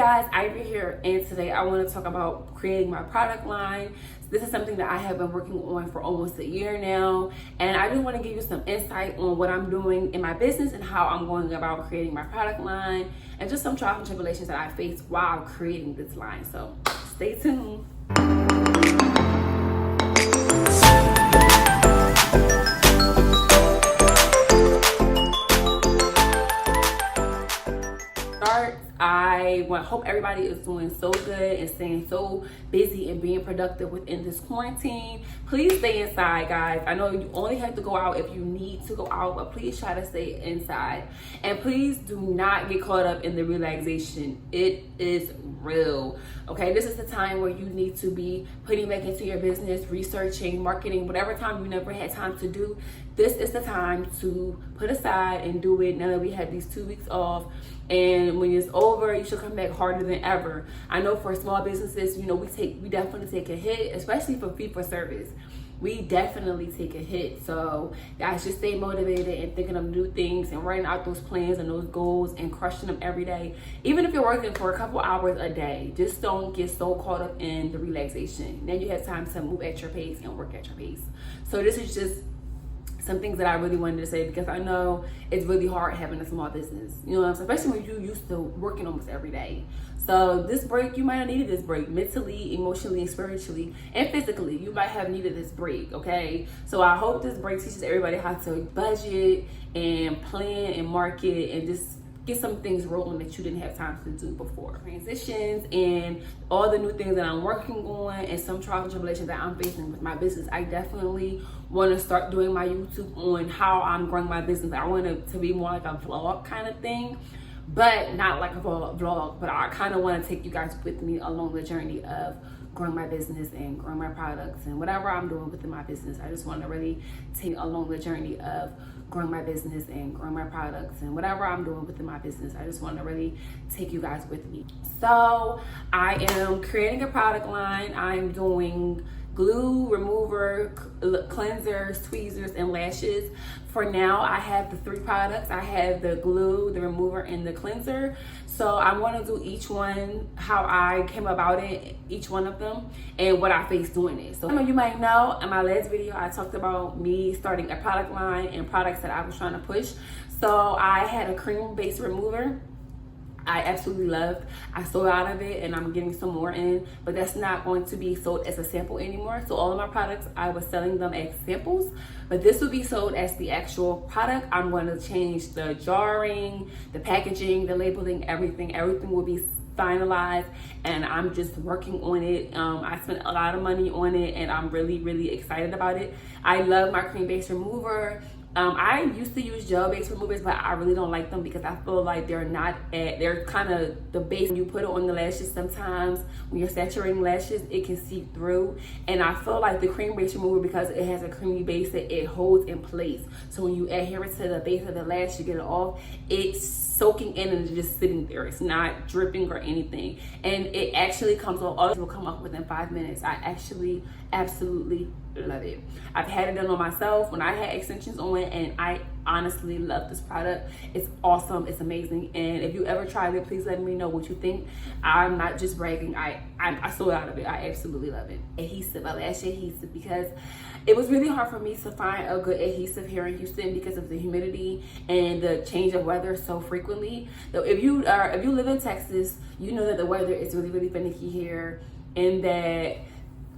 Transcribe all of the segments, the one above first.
guys, Ivy here, and today I want to talk about creating my product line. This is something that I have been working on for almost a year now, and I just want to give you some insight on what I'm doing in my business and how I'm going about creating my product line, and just some trials and tribulations that I faced while creating this line. So stay tuned. I hope everybody is doing so good and staying so busy and being productive within this quarantine. Please stay inside, guys. I know you only have to go out if you need to go out, but please try to stay inside. And please do not get caught up in the relaxation. It is real. Okay, this is the time where you need to be putting back into your business, researching, marketing, whatever time you never had time to do. This is the time to put aside and do it now that we had these 2 weeks off. And when it's over, you should come back harder than ever. I know for small businesses, you know, we definitely take a hit, especially for fee for service. We definitely take a hit. So guys, just stay motivated and thinking of new things and writing out those plans and those goals and crushing them every day. Even if you're working for a couple hours a day, just don't get so caught up in the relaxation. Then you have time to move at your pace and work at your pace. So this is just some things that I really wanted to say, because I know it's really hard having a small business, you know what I'm saying? Especially when you're used to working almost every day. So this break, you might have needed this break mentally, emotionally, and spiritually, and physically. You might have needed this break, okay? So I hope this break teaches everybody how to budget and plan and market and just get some things rolling that you didn't have time to do before. Transitions and all the new things that I'm working on and some trials and tribulations that I'm facing with my business. I definitely want to start doing my YouTube on how I'm growing my business. I want it to be more like a vlog kind of thing, but not like a vlog, but I kind of want to take you guys with me along the journey of growing my business and growing my products and whatever I'm doing within my business. I just want to really take you along the journey of growing my business and growing my products and whatever I'm doing within my business. I just want to really take you guys with me. So I am creating a product line. I'm doing glue, remover, cleansers, tweezers, and lashes. For now, I have the 3 products. I have the glue, the remover, and the cleanser. So I want to do each one, how I came about it, each one of them, and what I faced doing it. So you might know in my last video, I talked about me starting a product line and products that I was trying to push. So I had a cream-based remover. I absolutely loved. I sold out of it and I'm getting some more in, but that's not going to be sold as a sample anymore. So all of my products, I was selling them as samples, but this will be sold as the actual product. I'm going to change the jarring, the packaging, the labeling, everything will be finalized, and I'm just working on it. I spent a lot of money on it and I'm really excited about it. I love my cream-based remover. I used to use gel-based removers, but I really don't like them because I feel like they're kind of the base. When you put it on the lashes, sometimes when you're saturating lashes, it can seep through. And I feel like the cream-based remover, because it has a creamy base, that it holds in place. So when you adhere it to the base of the lash, you get it off, it's soaking in and just sitting there. It's not dripping or anything. And it actually comes off. All this will come off within 5 minutes. I actually absolutely love it. I've had it done on myself when I had extensions on, and I honestly love this product. It's awesome. It's amazing. And if you ever tried it, please let me know what you think. I'm not just bragging. I sold out of it. I absolutely love it. Adhesive, a lash adhesive, because it was really hard for me to find a good adhesive here in Houston because of the humidity and the change of weather so frequently. So if you live in Texas, you know that the weather is really finicky here, and that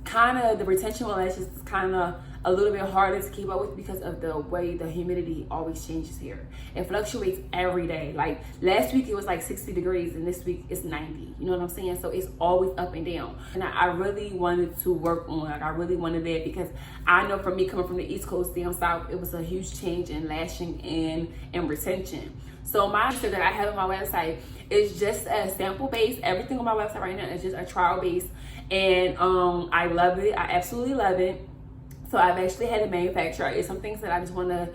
kind of the retention on lashes is kind of a little bit harder to keep up with because of the way the humidity always changes here. It fluctuates every day. Like last week it was like 60 degrees and this week it's 90. You know what I'm saying? So it's always up and down. And I really wanted to work on, I really wanted that, because I know for me, coming from the East Coast down south, it was a huge change in lashing and retention. So my adhesive that I have on my website is just a sample base. Everything on my website right now is just a trial base, and I love it. I absolutely love it. So I've actually had a manufacturer. It's some things that I just want to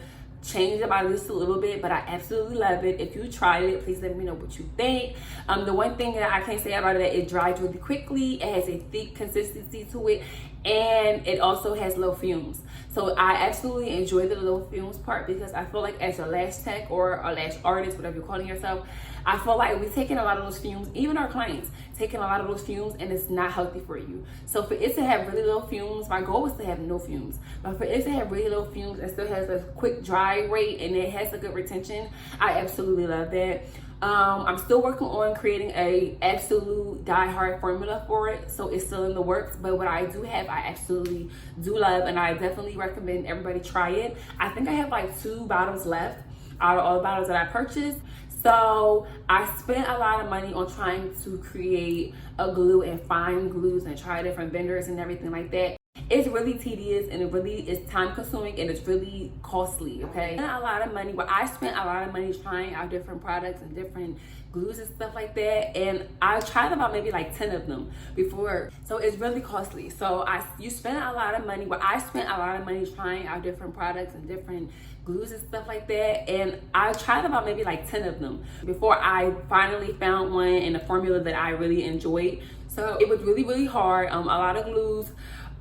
changed about this a little bit, but I absolutely love it. If you tried it, please let me know what you think. The one thing that I can say about it, it dries really quickly. It has a thick consistency to it, and it also has low fumes. So I absolutely enjoy the low fumes part, because I feel like as a lash tech or a lash artist, whatever you're calling yourself, I feel like we're taking a lot of those fumes, even our clients taking a lot of those fumes, and it's not healthy for you. So for it to have really low fumes, my goal was to have no fumes, but for it to have really low fumes and still has a quick dry rate and it has a good retention, I absolutely love that. I'm still working on creating a absolute die-hard formula for it, so it's still in the works. But what I do have, I absolutely do love, and I definitely recommend everybody try it. I think I have like 2 bottles left out of all the bottles that I purchased. So I spent a lot of money on trying to create a glue and find glues and try different vendors and everything like that. It's really tedious, and it really is time consuming, and it's really costly, okay? A lot of money, but I spent a lot of money trying out different products and different glues and stuff like that, and I tried about maybe like 10 of them before, so it's really costly. So you spend a lot of money, but I spent a lot of money trying out different products and different glues and stuff like that, and I tried about maybe like 10 of them before I finally found one in a formula that I really enjoyed. So it was really hard. A lot of glues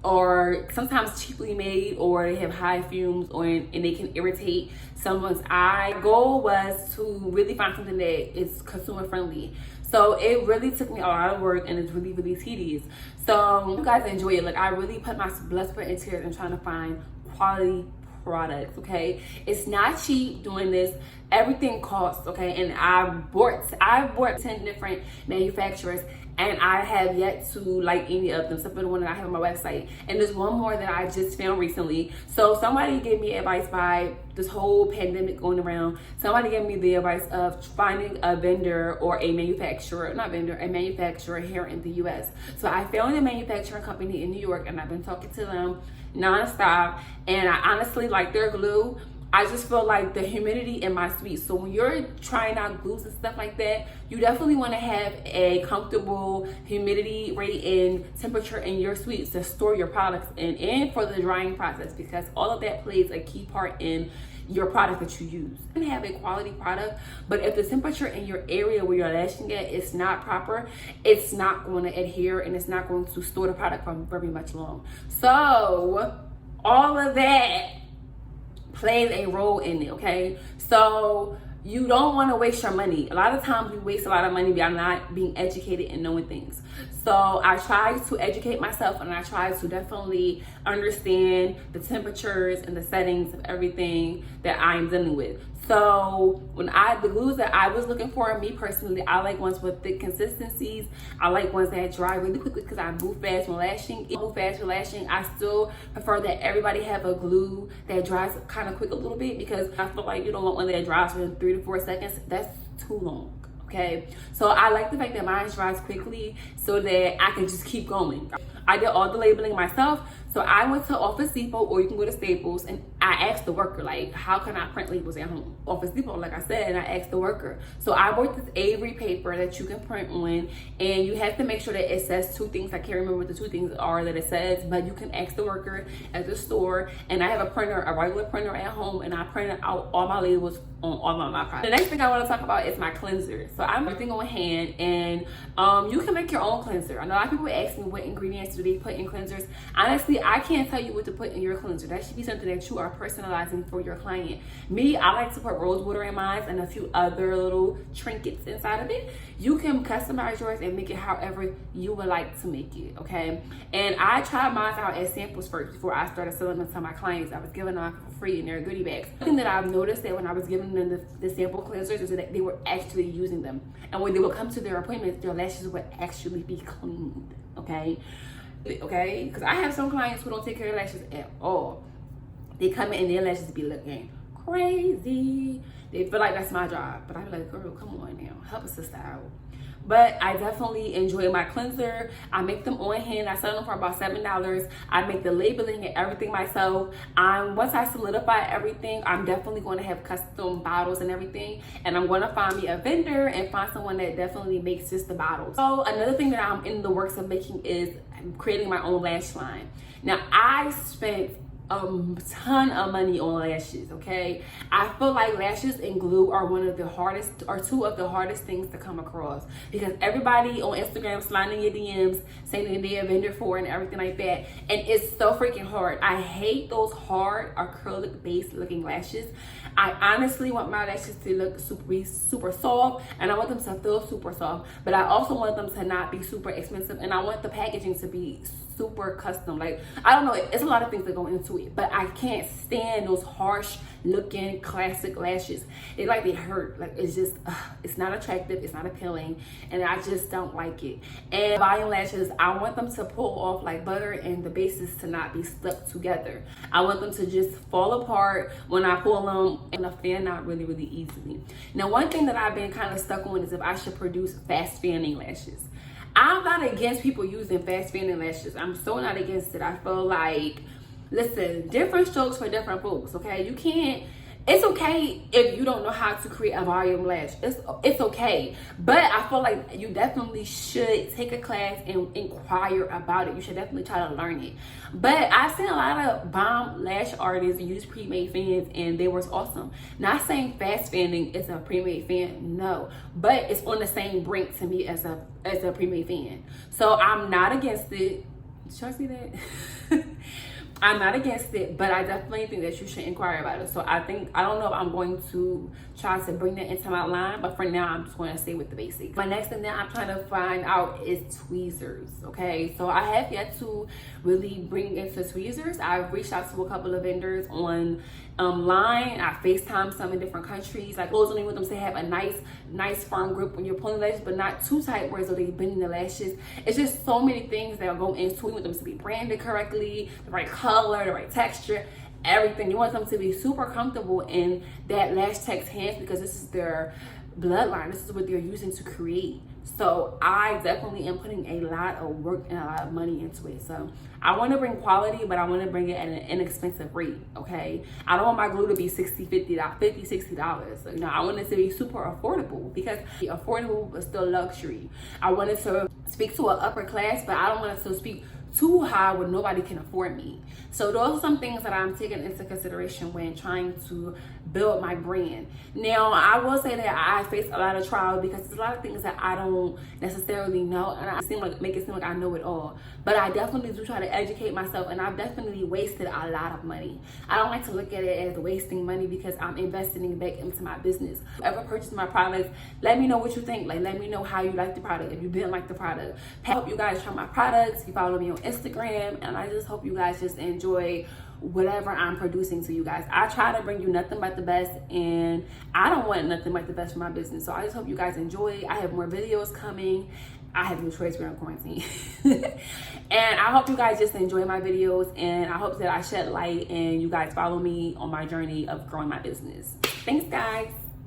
are sometimes cheaply made, or they have high fumes, and they can irritate someone's eye. My goal was to really find something that is consumer friendly. So it really took me a lot of work, and it's really tedious. So you guys enjoy it. Like, I really put my blood, sweat, and tears in trying to find quality products, okay? It's not cheap doing this. Everything costs, okay? And I bought 10 different manufacturers, and I have yet to like any of them, except for the one that I have on my website. And there's one more that I just found recently. So somebody gave me advice by this whole pandemic going around. Somebody gave me the advice of finding a vendor or a manufacturer, a manufacturer here in the US. So I found a manufacturing company in New York, and I've been talking to them nonstop, and I honestly like their glue. I just feel like the humidity in my suite. So when you're trying out glues and stuff like that, you definitely want to have a comfortable humidity rate and temperature in your suites to store your products in, and for the drying process, because all of that plays a key part in your product that you use. You can have a quality product, but if the temperature in your area where you're lashing at is not proper, it's not going to adhere, and it's not going to store the product for very much long. So all of that plays a role in it, okay? So you don't want to waste your money. A lot of times we waste a lot of money by not being educated and knowing things. So I try to educate myself, and I try to definitely understand the temperatures and the settings of everything that I'm dealing with. So when the glues that I was looking for, me personally, I like ones with thick consistencies. I like ones that dry really quickly, because I move fast when lashing. I still prefer that everybody have a glue that dries kind of quick a little bit, because I feel like you don't want one that dries within 3 to 4 seconds. That's too long. Okay, so I like the fact that mine dries quickly so that I can just keep going. I did all the labeling myself. So I went to Office Depot, or you can go to Staples, and I asked the worker, like, how can I print labels at home? Office Depot, like I said, and I asked the worker. So I bought this Avery paper that you can print on, and you have to make sure that it says 2 things. I can't remember what the 2 things are that it says, but you can ask the worker at the store. And I have a printer, a regular printer at home, and I print out all my labels on all of my products. The next thing I want to talk about is my cleanser. So I'm everything on hand, and you can make your own cleanser. I know a lot of people ask me what ingredients do they put in cleansers. Honestly, I can't tell you what to put in your cleanser. That should be something that you are personalizing for your client. Me, I like to put rose water in mine and a few other little trinkets inside of it. You can customize yours and make it however you would like to make it, okay? And I tried mine out as samples first before I started selling them to my clients. I was giving them out for free in their goodie bags. The thing that I've noticed that when I was giving them the sample cleansers is that they were actually using them. And when they would come to their appointments, their lashes would actually be cleaned, okay? Okay, because I have some clients who don't take care of their lashes at all. They come in and their lashes be looking crazy. They feel like that's my job, but I be like, girl, come on now, help a sister out. But I definitely enjoy my cleanser. I make them on hand. I sell them for about $7. I make the labeling and everything myself. Once I solidify everything, I'm definitely going to have custom bottles and everything. And I'm going to find me a vendor and find someone that definitely makes just the bottles. So another thing that I'm in the works of making is creating my own lash line. Now, I spent ton of money on lashes, okay? I feel like lashes and glue are one of the hardest, or two of the hardest things to come across, because everybody on Instagram sliding your DMs saying that they're a vendor for and everything like that, and it's so freaking hard. I hate those hard acrylic based looking lashes. I honestly want my lashes to look super soft, and I want them to feel super soft, but I also want them to not be super expensive, and I want the packaging to be super custom. Like, I don't know, it's a lot of things that go into it, but I can't stand those harsh looking classic lashes. They hurt. Like, it's just it's not attractive, it's not appealing, and I just don't like it. And volume lashes, I want them to pull off like butter and the bases to not be stuck together. I want them to just fall apart when I pull them, and they fan out really easily. Now, one thing that I've been kind of stuck on is if I should produce fast fanning lashes. I'm not against people using fast fanning lashes. I'm so not against it. I feel like, listen, different strokes for different folks, okay? You can't, it's okay if you don't know how to create a volume lash. It's okay. But I feel like you definitely should take a class and inquire about it. You should definitely try to learn it. But I've seen a lot of bomb lash artists use pre-made fans, and they were awesome. Not saying fast fanning is a pre-made fan, no. But it's on the same brink to me as a pre-made fan. So I'm not against it. Did y'all see that? I'm not against it, but I definitely think that you should inquire about it. So I don't know if I'm going to try to bring that into my line, but for now, I'm just going to stay with the basics. My next thing that I'm trying to find out is tweezers, okay? So I have yet to really bring into tweezers. I've reached out to a couple of vendors online. I FaceTime some in different countries. Like, those only want them to have a nice firm grip when you're pulling lashes, but not too tight where so they bend the lashes. It's just so many things that go into it. You want them to be branded correctly, the right color, the right texture, everything. You want them to be super comfortable in that lash tech's hands, because this is their bloodline. This is what they're using to create. So I definitely am putting a lot of work and a lot of money into it. So I want to bring quality, but I want to bring it at an inexpensive rate, okay? I don't want my glue to be $60, $60. So, I want it to be super affordable, because affordable but still luxury. I want it to speak to an upper class, but I don't want it to speak too high where nobody can afford me. So those are some things that I'm taking into consideration when trying to build my brand. Now, I will say that I face a lot of trials, because there's a lot of things that I don't necessarily know, and I make it seem like I know it all. But I definitely do try to educate myself, and I've definitely wasted a lot of money. I don't like to look at it as wasting money, because I'm investing it back into my business. If you ever purchase my products, let me know what you think. Like, let me know how you like the product, if you didn't like the product. I hope you guys try my products. You follow me on Instagram, and I just hope you guys just enjoy whatever I'm producing to you guys. I try to bring you nothing but the best, and I don't want nothing but the best for my business. So I just hope you guys enjoy. I have more videos coming. I have no choice, we're in quarantine. And I hope you guys just enjoy my videos, and I hope that I shed light and you guys follow me on my journey of growing my business. Thanks, guys.